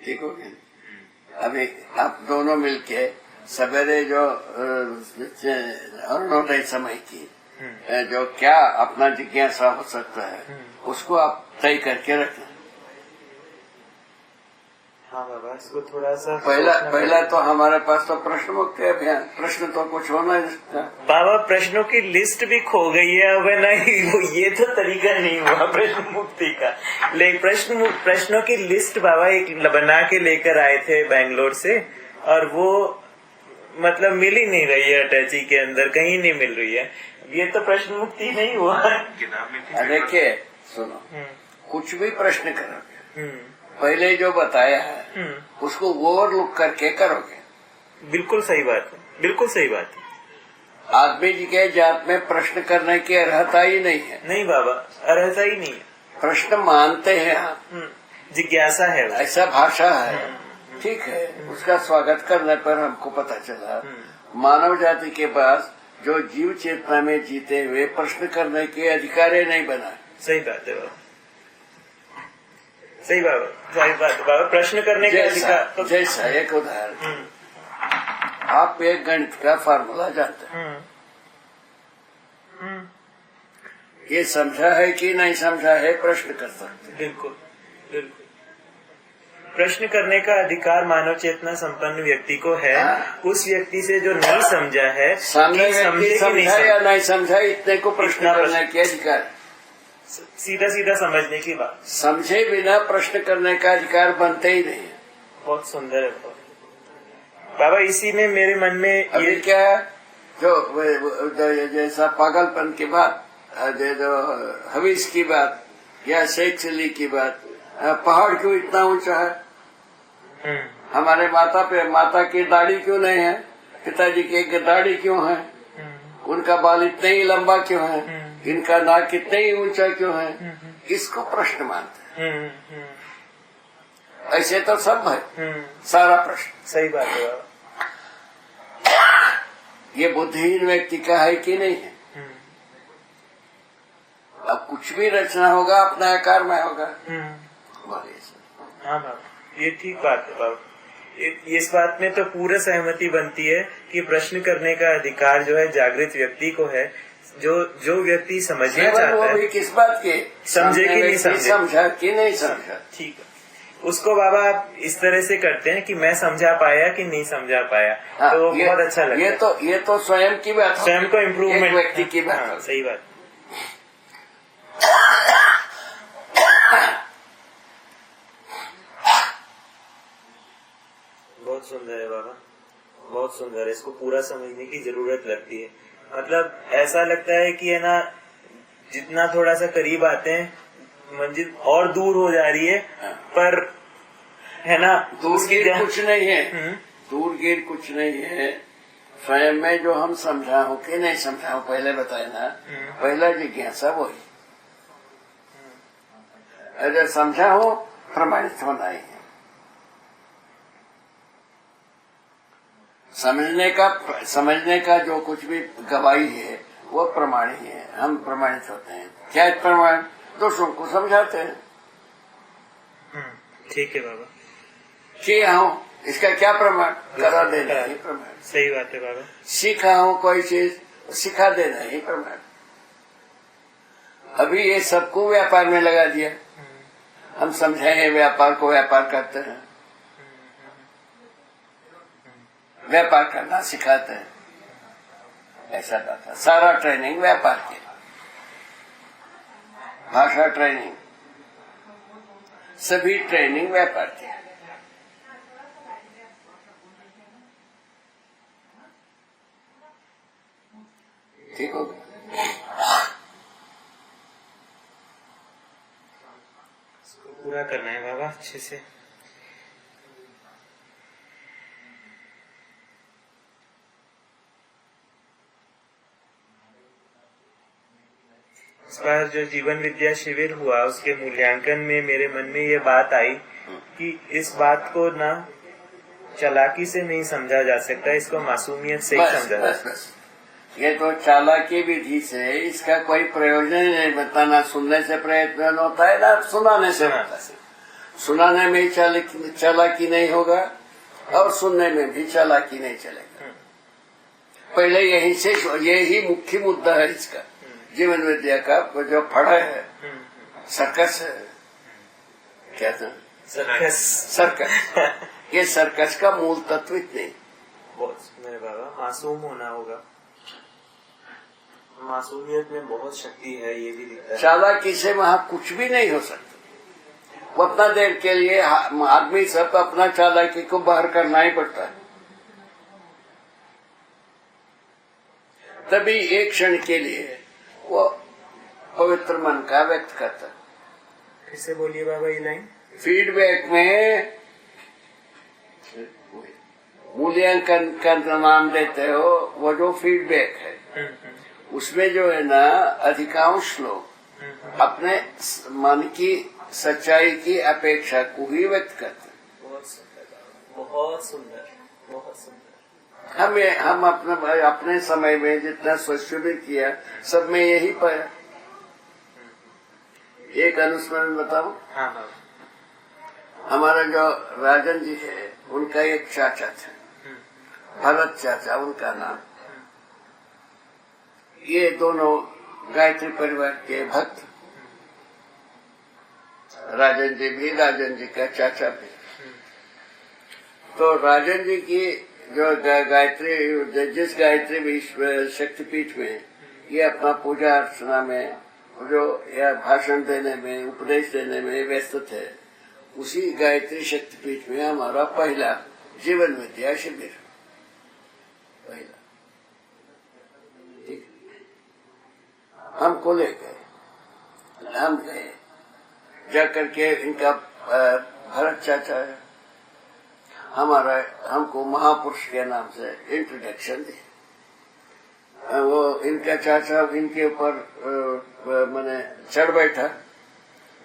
ठीक हो गया। अभी आप दोनों मिलके सवेरे जो अरुणोदय समय की जो क्या अपना जिज्ञासा हो सकता है उसको आप तय करके रखें। हाँ बाबा, इसको थोड़ा सा पहला तो हमारे पास तो प्रश्न मुक्ति अभियान, प्रश्न तो कुछ होना ही सकता। बाबा प्रश्नों की लिस्ट भी खो गई है अब, नहीं वो ये तो तरीका नहीं हुआ प्रश्न मुक्ति का। प्रश्नों की लिस्ट बाबा एक बना के लेकर आए थे बैंगलोर से, और वो मतलब मिल ही नहीं रही है, अटैची के अंदर कहीं नहीं मिल रही है। ये तो प्रश्न मुक्ति नहीं हुआ। देखिए सुनो, कुछ भी प्रश्न करोगे पहले जो बताया है उसको ओवरलुक करके करोगे। बिल्कुल सही बात है, बिल्कुल सही बात है। आदमी जी के जात में प्रश्न करने की अर्हता ही नहीं है। नहीं बाबा, अर्हता ही नहीं है। प्रश्न मानते हैं आप, जिज्ञासा है, ऐसा भाषा है, ठीक है। उसका स्वागत करने पर हमको पता चला मानव जाति के पास जो जीव चेतना में जीते हुए प्रश्न करने के अधिकार नहीं बना। सही बात है बाबा, सही बाबा, सही बात है बाबा। प्रश्न करने का अधिकार तो जैसा एक उदाहरण, आप एक गणित का फार्मूला जानते हैं, ये समझा है कि नहीं समझा है प्रश्न कर सकते। बिल्कुल बिल्कुल। प्रश्न करने का अधिकार मानव चेतना संपन्न व्यक्ति को है। उस व्यक्ति से जो नहीं समझा है, सामने व्यक्ति समझा या नहीं समझा, इतने को प्रश्न करने के अधिकार, सीधा सीधा समझने की बात। समझे बिना प्रश्न करने का अधिकार बनते ही नहीं है। बहुत सुंदर है बाबा। इसी में मेरे मन में अभी क्या जो जैसा पागलपन की बात, जो हवीस की बात या शेख अली की बात, पहाड़ क्यों इतना ऊंचा है, हमारे माता की दाढ़ी क्यों नहीं है, पिताजी की दाढ़ी क्यों है, उनका बाल इतने ही लंबा क्यों है, इनका नाक कितने ही ऊंचा क्यों है, इसको प्रश्न मानते हैं। ऐसे तो सब है सारा प्रश्न। सही बात है बाबा। ये बुद्धिहीन व्यक्ति का है कि नहीं है। अब कुछ भी रचना होगा अपने आकार में होगा। हाँ बाबा, ये ठीक बात है बाबा। इस बात में तो पूरा सहमति बनती है कि प्रश्न करने का अधिकार जो है जागृत व्यक्ति को है। जो व्यक्ति समझना चाहता है, किस बात के समझे कि नहीं समझे, समझा कि नहीं समझा, ठीक है, उसको बाबा आप इस तरह से करते हैं कि मैं समझा पाया कि नहीं समझा पाया। हाँ, तो बहुत अच्छा लगता है। ये तो स्वयं की बात, स्वयं को इम्प्रूवमेंट, व्यक्ति की बात। हाँ, सही बात। बहुत सुंदर है बाबा, बहुत सुंदर है। इसको पूरा समझने की जरूरत लगती है। मतलब ऐसा लगता है कि है ना, जितना थोड़ा सा करीब आते हैं मंजिल और दूर हो जा रही है, पर है ना, दूर गिर कुछ नहीं है, दूर गिर कुछ नहीं है। स्वयं में जो हम समझा हो कि नहीं समझा हो, पहले बताए ना, पहला जिज्ञासा वही। अगर समझा हो प्रमाणित होना ही है। समझने का जो कुछ भी गवाही है वो प्रमाण ही है। हम प्रमाणित होते हैं। क्या प्रमाण? दूसरों को समझाते हैं। ठीक है बाबा। किया हूँ, इसका क्या प्रमाण? करा देना ही प्रमाण। सही बात है बाबा। सीखा हूँ कोई चीज, सिखा देना ही प्रमाण। अभी ये सबको व्यापार में लगा दिया। हम समझाएंगे व्यापार को, व्यापार करते हैं, व्यापार करना सिखाते हैं। ऐसा था सारा ट्रेनिंग व्यापार की, भाषा ट्रेनिंग, सभी ट्रेनिंग व्यापार की। ठीक हो गया? इसको पूरा करना है बाबा अच्छे से। इस बार जो जीवन विद्या शिविर हुआ उसके मूल्यांकन में मेरे मन में ये बात आई कि इस बात को ना चालाकी से नहीं समझा जा सकता, इसको मासूमियत से ही समझा जा सकता। ये तो चालाकी विधि से इसका कोई प्रयोजन नहीं बनता। ना सुनने से प्रयोजन होता है, ना सुनाने से होता है। सुनाने में चालाकी नहीं होगा और सुनने में भी चालाकी नहीं चलेगा। पहले यही मुख्य मुद्दा है इसका, जीवन विद्या का जो फड़ा है, सर्कस है, क्या था सर्कस ये सर्कस का मूल तत्व इतने बहुत मेरे बाबा मासूम होना होगा, मासूमियत में बहुत शक्ति है, ये भी दिखता है। चालाकी से वहाँ कुछ भी नहीं हो सकता। वो अपना देर के लिए आदमी सब अपना चालाकी को बाहर करना ही पड़ता है, तभी एक क्षण के लिए वो पवित्र मन का व्यक्त करता है। फिर से बोलिए बाबा ये लाइन। फीडबैक में मूल्यांकन का नाम देते हो, वो जो फीडबैक है उसमें जो है ना अधिकांश लोग अपने मन की सच्चाई की अपेक्षा को ही व्यक्त करते हैं। बहुत सुंदर, बहुत सुंदर, बहुत सुंदर। हम अपने समय में जितना शिविर किया सब में यही पाया। एक अनुस्मरण बताऊं। हाँ। हमारा जो राजन जी है उनका एक चाचा थे, भरत चाचा उनका नाम। ये दोनों गायत्री परिवार के भक्त, राजन जी भी, राजन जी का चाचा भी। तो राजन जी की जो गायत्री, जिस गायत्री विश्व शक्तिपीठ में ये अपना पूजा अर्चना में जो या भाषण देने में, उपदेश देने में व्यस्त थे, उसी गायत्री शक्तिपीठ में हमारा पहला जीवन विद्या शिविर, पहला। ठीक, हमको ले गए, हम गए जाकर के इनका भरत चाचा है, हमको महापुरुष के नाम से इंट्रोडक्शन दी। वो इनका चाचा इनके ऊपर मैंने चढ़ बैठा,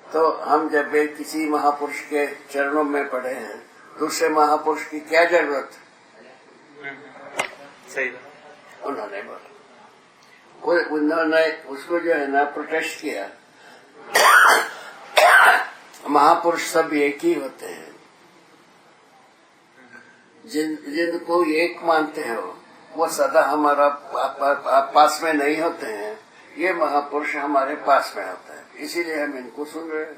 तो हम जब भी किसी महापुरुष के चरणों में पड़े हैं, दूसरे महापुरुष की क्या जरूरत। सही। उन्होंने बोला, उन्होंने उसको जो है ना प्रोटेस्ट किया, महापुरुष सब एक ही होते हैं, जिनको एक मानते हो वो सदा हमारा पास में नहीं होते हैं। ये महापुरुष हमारे पास में होते हैं, इसीलिए हम इनको सुन रहे हैं।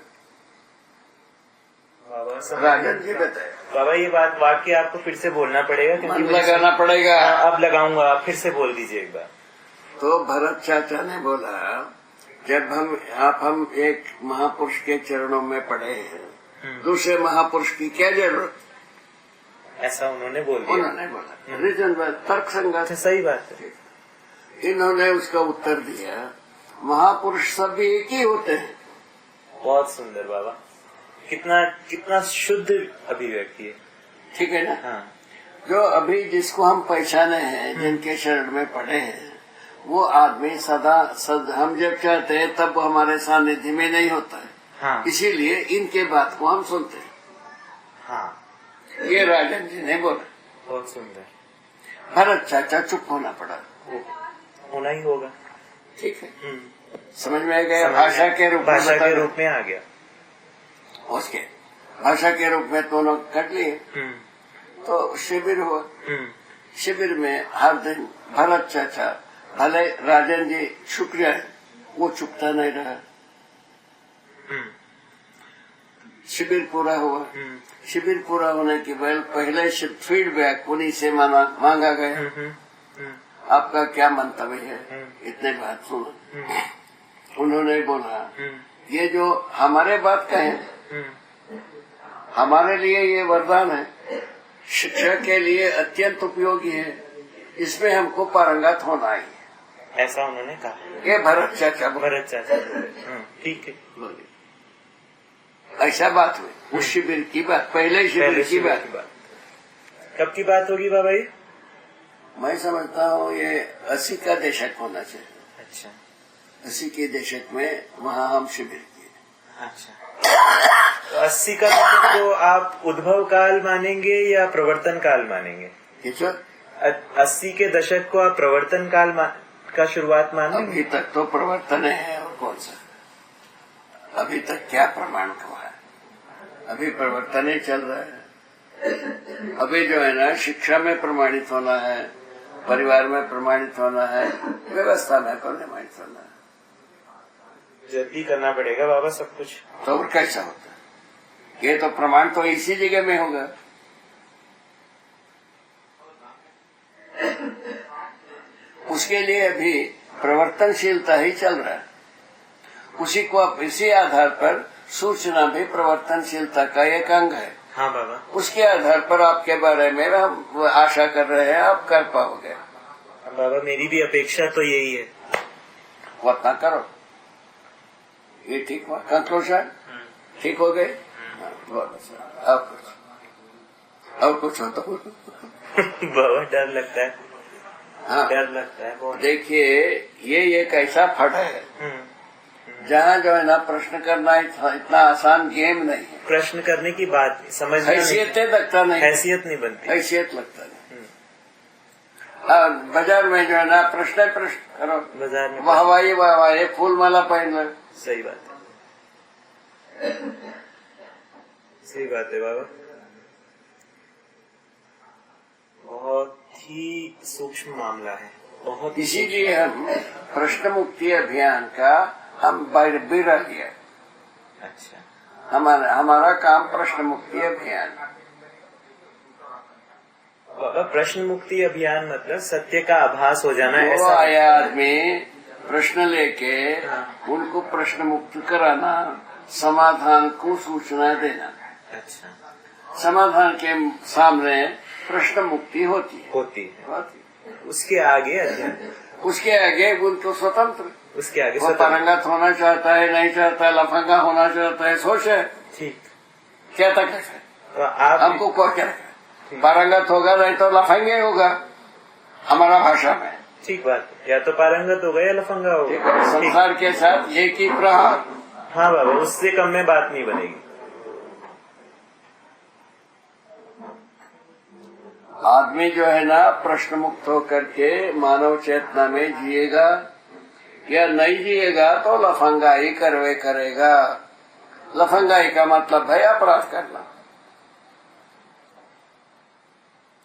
राजन जी बताए। बाबा ये बात वाक्य आपको फिर से बोलना पड़ेगा, क्योंकि लगाना पड़ेगा। अब लगाऊंगा, आप फिर से बोल दीजिए एक बार। तो भरत चाचा ने बोला, जब हम एक महापुरुष के चरणों में पड़े हैं, दूसरे महापुरुष की क्या जरूरत। ऐसा उन्होंने बोल दिया। उन्होंने बोला रीजन तर्क संगत। सही बात है। इन्होंने उसका उत्तर दिया, महापुरुष सब एक ही होते हैं। बहुत सुंदर बाबा, कितना शुद्ध अभिव्यक्ति है। ठीक है ना। हाँ। जो अभी जिसको हम पहचाने हैं, जिनके शरण में पड़े हैं, वो आदमी सदा हम जब चाहते हैं तब हमारे सानिध्य में नहीं होता है। हाँ। इसीलिए इनके बात को हम सुनते हैं। हाँ। ये राजन जी ने बोला। बहुत सुंदर। भरत चाचा चुप होना पड़ा। होना ही होगा। ठीक है, समझ में आ गया। भाषा के रूप में आ गया। उसके भाषा के रूप में दोनों कट लिए। तो शिविर हुआ। शिविर में हर दिन भरत चाचा, भले राजन जी छुप जाए, वो चुपता नहीं रहा। शिविर पूरा हुआ। शिविर पूरा होने के बाद पहले फीडबैक उन्हीं से मांगा गया, आपका क्या मंतव्य है, इतने बात सुनो। उन्होंने बोला, ये जो हमारे बात कहे, हमारे लिए ये वरदान है, शिक्षा के लिए अत्यंत उपयोगी है, इसमें हमको पारंगत होना ही है। ऐसा उन्होंने कहा। ये भरत चाचा ठीक है, ऐसा बात हुई। उस शिविर की बात, पहले शिविर की बात। कब की बात होगी बाबा ये? मैं समझता हूँ ये 80 का दशक होना चाहिए। अच्छा। 80 के दशक में वहाँ हम शिविर किए। अच्छा। तो 80 का दशक को आप उद्भव काल मानेंगे या प्रवर्तन काल मानेंगे? 80 के दशक को आप प्रवर्तन काल का शुरुआत मानेंगे? अभी तक तो प्रवर्तन है, और कौन सा, अभी तक क्या प्रमाण हुआ है? अभी परिवर्तन ही चल रहा है। अभी जो है ना, शिक्षा में प्रमाणित होना है, परिवार में प्रमाणित होना है, व्यवस्था में प्रमाणित होना है। जल्दी करना पड़ेगा बाबा सब कुछ। तो और कैसा होता है? ये तो प्रमाण तो इसी जगह में होगा। उसके लिए अभी प्रवर्तनशीलता ही चल रहा है। उसी को आप इसी आधार पर सूचना भी प्रवर्तनशीलता का एक अंग है। हाँ बाबा। उसके आधार पर आपके बारे में हम आशा कर रहे हैं आप कर पाओगे। बाबा मेरी भी अपेक्षा तो यही है। वो उतना करो। ये ठीक हुआ, कंक्लूजन ठीक हो गए। बहुत अच्छा। अब कुछ हो तो बाबा डर लगता है। हाँ, डर लगता है बहुत। देखिए ये एक ऐसा फट है जहाँ जो है ना, प्रश्न करना इतना आसान गेम नहीं है। प्रश्न करने की बात समझना हैसियत लगता नहीं, हैसियत नहीं बनती। हैसियत लगता नहीं। और बाजार में जो है ना, प्रश्न करो, बाजार में वाहवाही फूल माला पहन लो। सही बात है। सही बात है बाबा। बहुत ही सूक्ष्म मामला है, बहुत। इसीलिए हम प्रश्न मुक्ति अभियान का हम बिरल गया। अच्छा। हमारा काम प्रश्न मुक्ति अभियान। बाबा प्रश्न मुक्ति अभियान मतलब सत्य का आभास हो जाना है। वो आया आदमी प्रश्न लेके उनको प्रश्न मुक्त कराना, समाधान को सूचना देना। अच्छा। समाधान के सामने प्रश्न मुक्ति होती है। उसके आगे अध्ययन, उसके आगे उनको स्वतंत्र, उसके आगे वो पारंगत होना चाहता है, नहीं चाहता है, लफंगा होना चाहता है, सोचे ठीक क्या तकलीफ है। तो आप हमको क्या पारंगत होगा, नहीं तो लफंगे होगा हमारा भाषा में। ठीक बात है, या तो पारंगत होगा या लफंगा होगा। संसार के साथ एक ही प्रहार। हाँ बाबा, उससे कम में बात नहीं बनेगी। आदमी जो है ना, प्रश्न मुक्त होकर के मानव चेतना में जिएगा या नहीं जिएगा तो लफंगाई करेगा। लफंगाई का मतलब है अपराध करना।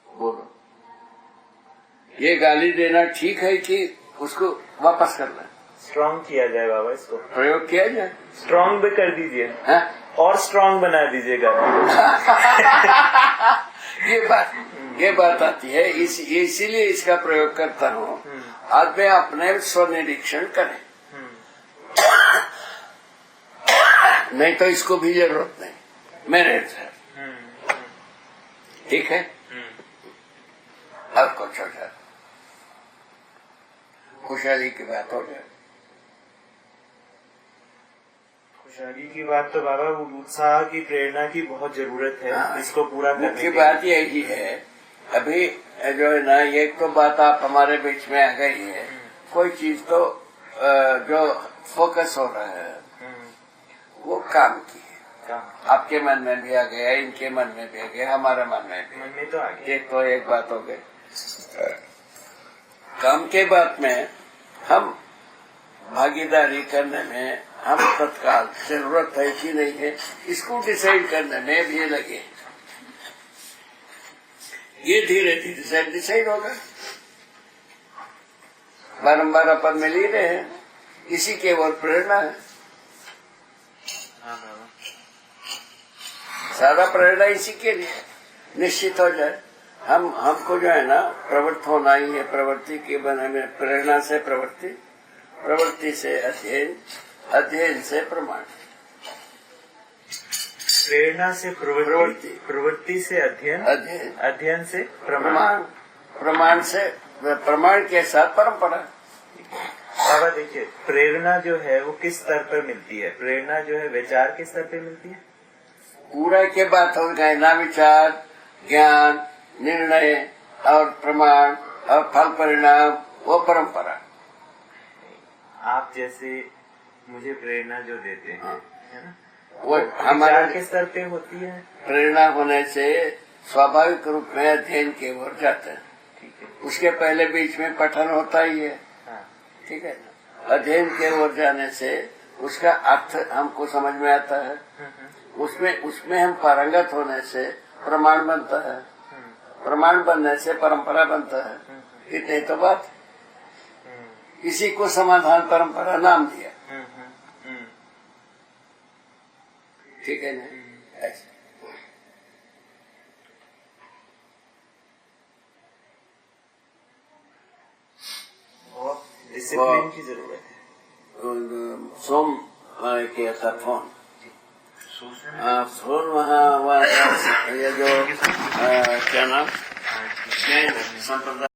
बोलो, ये गाली देना ठीक है कि उसको वापस करना? स्ट्रॉन्ग किया जाए बाबा, इसको प्रयोग किया जाए। स्ट्रॉन्ग भी कर दीजिए। है? और स्ट्रॉन्ग बना दीजिएगा। ये बात आती है, इसीलिए इसका प्रयोग करता हूँ। आदमी अपने स्वनिरीक्षण करे, नहीं तो इसको भी जरूरत नहीं मेरे से। ठीक है, अब कुछ हो जाए, खुशहाली की बात हो जाए। खुशहाली की बात तो बाबा, उत्साह की, प्रेरणा की बहुत जरूरत है। हाँ, इसको पूरा करने मुख्य बात यही है। अभी जो है ना, एक तो बात आप हमारे बीच में आ गई है, कोई चीज तो जो फोकस हो रहा है वो काम की है। आपके मन में भी आ गया, इनके मन में भी आ गया, हमारे मन में तो आ गया। एक तो एक बात हो गई। काम के बात में हम भागीदारी करने में हम तत्काल जरूरत है कि नहीं है, इसको डिसाइड करने में भी लगे। ये धीरे धीरे से डिसाइड होगा। बारम्बार अपन मिल ही रहे हैं, इसी के और प्रेरणा है। सारा प्रेरणा इसी के लिए निश्चित हो जाए। हमको जो है ना, प्रवृत्त होना ही है। प्रवृत्ति के बने में प्रेरणा से प्रवृत्ति, प्रवृत्ति से अध्ययन, अध्ययन से प्रमाण, प्रेरणा से प्रवृत्ति, प्रवृत्ति से अध्ययन, अध्ययन से प्रमाण, प्रमाण से प्रमाण के साथ परंपरा। बाबा देखिए, प्रेरणा जो है वो किस स्तर पर मिलती है? प्रेरणा जो है विचार के स्तर पर मिलती है। पूरा के बात हो गए ना, विचार, ज्ञान, निर्णय और प्रमाण और फल परिणाम, वो परंपरा। आप जैसे मुझे प्रेरणा जो देते हैं, है ना, वो हमारे के स्तर पे होती है। प्रेरणा होने से स्वाभाविक रूप में अध्ययन की ओर जाते हैं। ठीक है, उसके पहले बीच में पठन होता ही है। हाँ। ठीक है, अध्ययन की ओर जाने से उसका अर्थ हमको समझ में आता है, उसमें उसमें हम पारंगत होने से प्रमाण बनता है, प्रमाण बनने से परंपरा बनता है। इतने तो बात। इसी को समाधान परंपरा नाम दिया। ठीक है ना? ऐसे डिसिप्लिन की जरूरत है। सोम किया था फोन। फोन वहाँ ये जो क्या नाम संप्रदाय